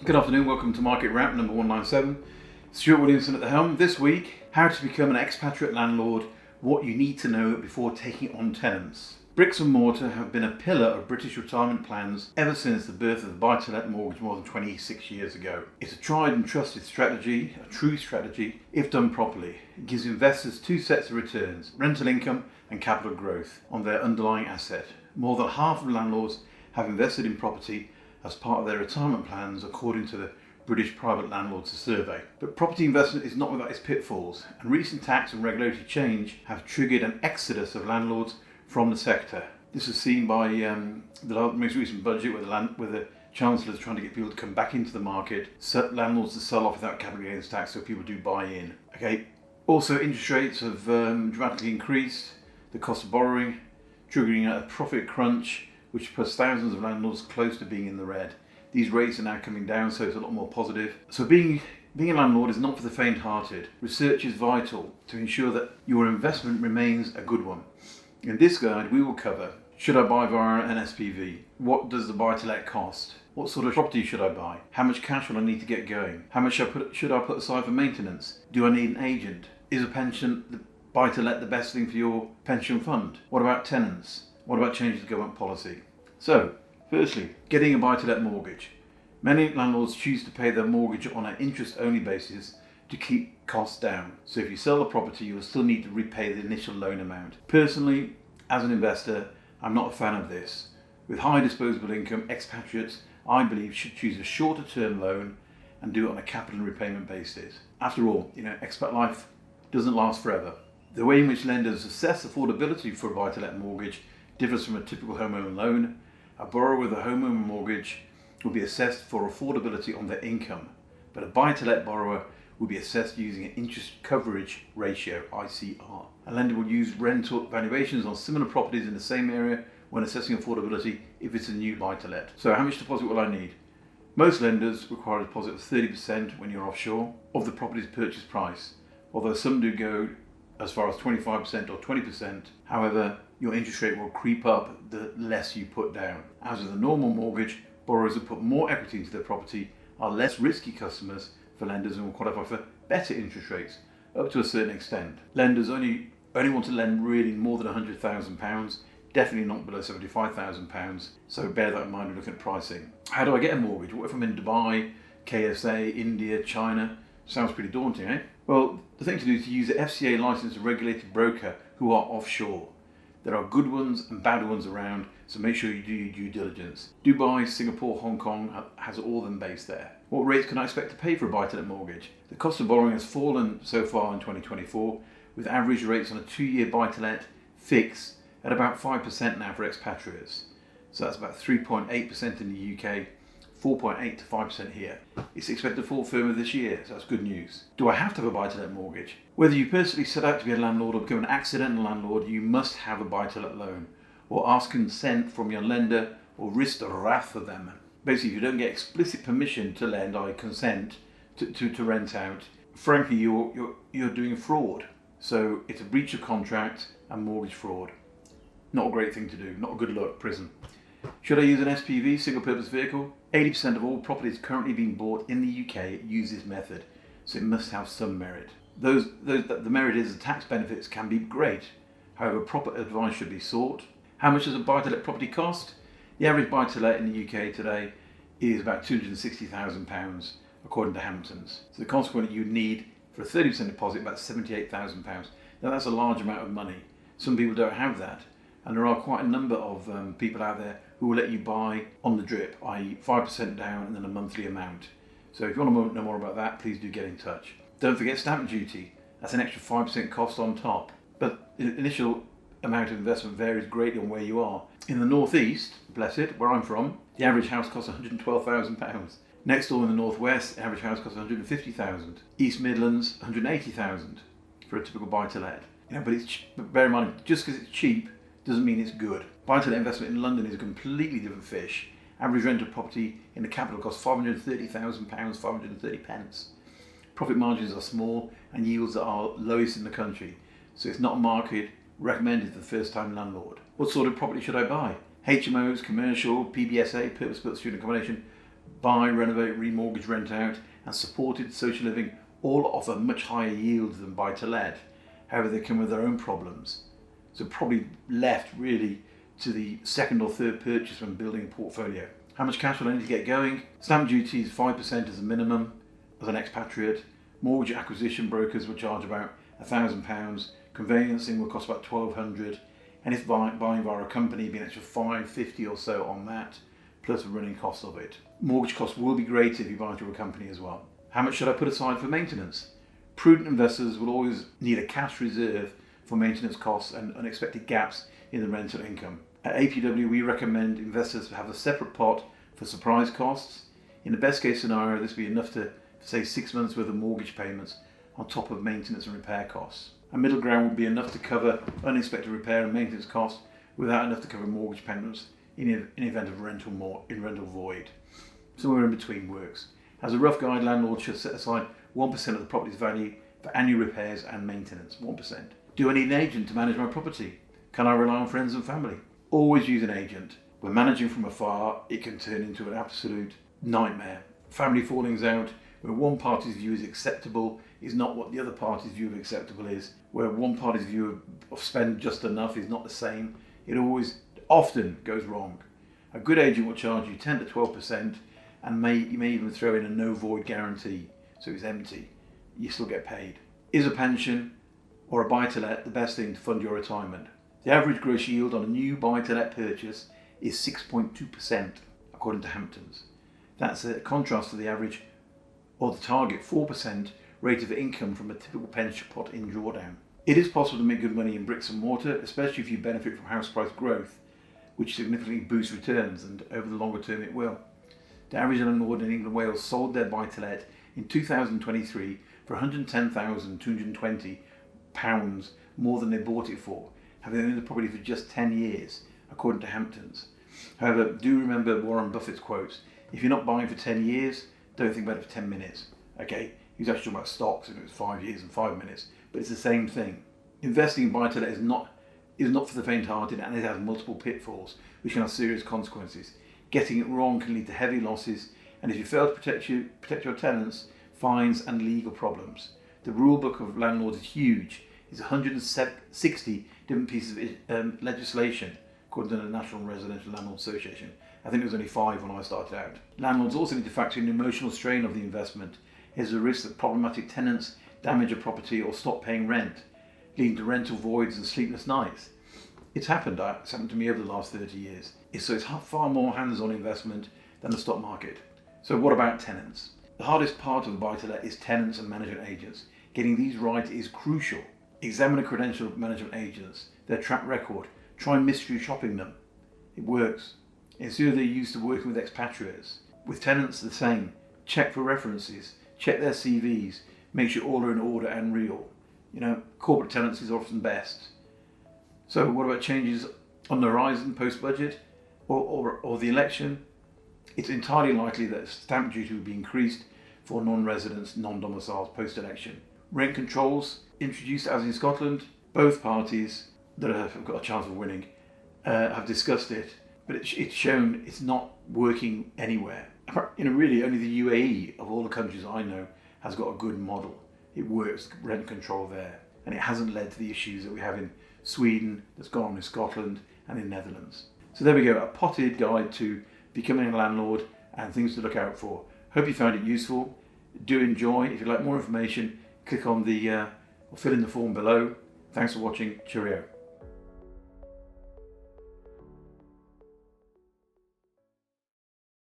Good afternoon, welcome to Market Wrap number 197. Stuart Williamson at the helm. This week, how to become an expatriate landlord, what you need to know before taking on tenants. Bricks and mortar have been a pillar of British retirement plans ever since the birth of the buy-to-let mortgage more than 26 years ago. It's a tried and trusted strategy, a true strategy, if done properly. It gives investors two sets of returns, rental income and capital growth on their underlying asset. More than half of landlords have invested in property as part of their retirement plans, according to the British Private Landlords Survey. But property investment is not without its pitfalls, and recent tax and regulatory change have triggered an exodus of landlords from the sector. This was seen by the most recent budget, where the Chancellor is trying to get people to come back into the market, landlords to sell off without capital gains tax, so people do buy in. Okay. Also, interest rates have dramatically increased, the cost of borrowing, triggering a profit crunch, which puts thousands of landlords close to being in the red. These rates are now coming down, so it's a lot more positive. So being a landlord is not for the faint-hearted. Research is vital to ensure that your investment remains a good one. In this guide, we will cover: should I buy via an SPV? What does the buy-to-let cost? What sort of property should I buy? How much cash will I need to get going? How much should I put aside for maintenance? Do I need an agent? Is a pension buy-to-let the best thing for your pension fund? What about tenants? What about changing the government policy? So, firstly, getting a buy-to-let mortgage. Many landlords choose to pay their mortgage on an interest-only basis to keep costs down. So if you sell the property, you will still need to repay the initial loan amount. Personally, as an investor, I'm not a fan of this. With high disposable income, expatriates, I believe, should choose a shorter-term loan and do it on a capital repayment basis. After all, expat life doesn't last forever. The way in which lenders assess affordability for a buy-to-let mortgage differs from a typical homeowner loan. A borrower with a homeowner mortgage will be assessed for affordability on their income, but a buy-to-let borrower will be assessed using an interest coverage ratio, ICR. A lender will use rental valuations on similar properties in the same area when assessing affordability if it's a new buy-to-let. So how much deposit will I need? Most lenders require a deposit of 30% when you're offshore of the property's purchase price, although some do go as far as 25% or 20%. However, your interest rate will creep up the less you put down. As with a normal mortgage, borrowers who put more equity into their property are less risky customers for lenders and will qualify for better interest rates up to a certain extent. Lenders only want to lend really more than £100,000, definitely not below £75,000, so bear that in mind when looking at pricing. How do I get a mortgage? What if I'm in Dubai, KSA, India, China? Sounds pretty daunting, eh? Well, the thing to do is to use an FCA licensed and regulated broker who are offshore. There are good ones and bad ones around, so make sure you do your due diligence. Dubai, Singapore, Hong Kong has all of them based there. What rates can I expect to pay for a buy-to-let mortgage? The cost of borrowing has fallen so far in 2024, with average rates on a 2-year buy-to-let fixed at about 5% now for expatriates. So that's about 3.8% in the UK, 4.8 to 5% here. It's expected to fall further this year, so that's good news. Do I have to have a buy-to-let mortgage? Whether you personally set out to be a landlord or become an accidental landlord, you must have a buy-to-let loan, or ask consent from your lender, or risk the wrath of them. Basically, if you don't get explicit permission to lend, i.e. consent, to rent out, frankly, you're doing fraud. So it's a breach of contract and mortgage fraud. Not a great thing to do, not a good look, prison. Should I use an SPV, single purpose vehicle? 80% of all properties currently being bought in the UK use this method, so it must have some merit. The merit is the tax benefits can be great, however proper advice should be sought. How much does a buy-to-let property cost? The average buy-to-let in the UK today is about £260,000 according to Hamptons. So consequently you need for a 30% deposit about £78,000. Now that's a large amount of money. Some people don't have that. And there are quite a number of people out there who will let you buy on the drip, i.e. 5% down and then a monthly amount. So if you want to know more about that, please do get in touch. Don't forget stamp duty. That's an extra 5% cost on top. But the initial amount of investment varies greatly on where you are. In the northeast, bless it, where I'm from, the average house costs £112,000. Next door in the northwest, the average house costs £150,000. East Midlands, £180,000 for a typical buy-to-let. But bear in mind, just because it's cheap doesn't mean it's good. Buy-to-let investment in London is a completely different fish. Average rental property in the capital costs £530,000, 530 pence. Profit margins are small and yields are lowest in the country, so it's not a market recommended for the first-time landlord. What sort of property should I buy? HMOs, commercial, PBSA, purpose-built student accommodation. buy, renovate, remortgage, rent out, and supported social living all offer much higher yields than buy to let. However, they come with their own problems. So probably left really to the second or third purchase when building a portfolio. How much cash will I need to get going? Stamp duty is 5% as a minimum as an expatriate. Mortgage acquisition brokers will charge about £1,000. Conveyancing will cost about £1,200. And if buying via a company, be an extra £550 or so on that, plus the running cost of it. Mortgage costs will be greater if you buy through a company as well. How much should I put aside for maintenance? Prudent investors will always need a cash reserve for maintenance costs and unexpected gaps in the rental income. At APW, we recommend investors have a separate pot for surprise costs. In the best case scenario, this will be enough to say 6 months worth of mortgage payments on top of maintenance and repair costs. A middle ground would be enough to cover unexpected repair and maintenance costs without enough to cover mortgage payments in event of rental void. Somewhere in between works. As a rough guide, landlords should set aside 1% of the property's value for annual repairs and maintenance. 1%. Do I need an agent to manage my property? Can I rely on friends and family? Always use an agent. When managing from afar, it can turn into an absolute nightmare. Family fallings out, where one party's view is acceptable is not what the other party's view of acceptable is, where one party's view of spend just enough is not the same. It often goes wrong. A good agent will charge you 10 to 12% and you may even throw in a no void guarantee, so it's empty. You still get paid. Is a pension or a buy-to-let the best thing to fund your retirement? The average gross yield on a new buy-to-let purchase is 6.2%, according to Hamptons. That's a contrast to the average or the target 4% rate of income from a typical pension pot in drawdown. It is possible to make good money in bricks and mortar, especially if you benefit from house price growth, which significantly boosts returns, and over the longer term it will. The average landlord in England and Wales sold their buy-to-let in 2023 for £110,220 more than they bought it for, having owned the property for just 10 years, according to Hamptons. However, do remember Warren Buffett's quotes: if you're not buying for 10 years, don't think about it for 10 minutes. Okay, he was actually talking about stocks and it was 5 years and 5 minutes, but it's the same thing. Investing in buy-to-let is not for the faint-hearted, and it has multiple pitfalls which can have serious consequences. Getting it wrong can lead to heavy losses, and if you fail to protect your tenants, fines and legal problems. The rule book of landlords is huge. It's 160 different pieces of legislation, according to the National Residential Landlord Association. I think it was only 5 when I started out. Landlords also need to factor in the emotional strain of the investment. There's a risk that problematic tenants damage a property or stop paying rent, leading to rental voids and sleepless nights. It's happened to me over the last 30 years. So it's far more hands-on investment than the stock market. So what about tenants? The hardest part of the buy-to-let is tenants and management agents. Getting these right is crucial. Examine the credential of management agents, their track record. Try mystery shopping them. It works. Ensure they're used to working with expatriates. With tenants, the same. Check for references. Check their CVs. Make sure all are in order and real. Corporate tenancy is often best. So what about changes on the horizon post-budget or the election? It's entirely likely that stamp duty will be increased for non-residents, non-domiciles post-election. Rent controls introduced as in Scotland. Both parties that have got a chance of winning have discussed it, but it's shown it's not working anywhere. Really only the UAE of all the countries I know has got a good model. It works, rent control there, and it hasn't led to the issues that we have in Sweden, that's gone on in Scotland and in Netherlands. So there we go, a potted guide to becoming a landlord and things to look out for. Hope you found it useful. Do enjoy. If you'd like more information, click on the or fill in the form below. Thanks for watching. Cheerio.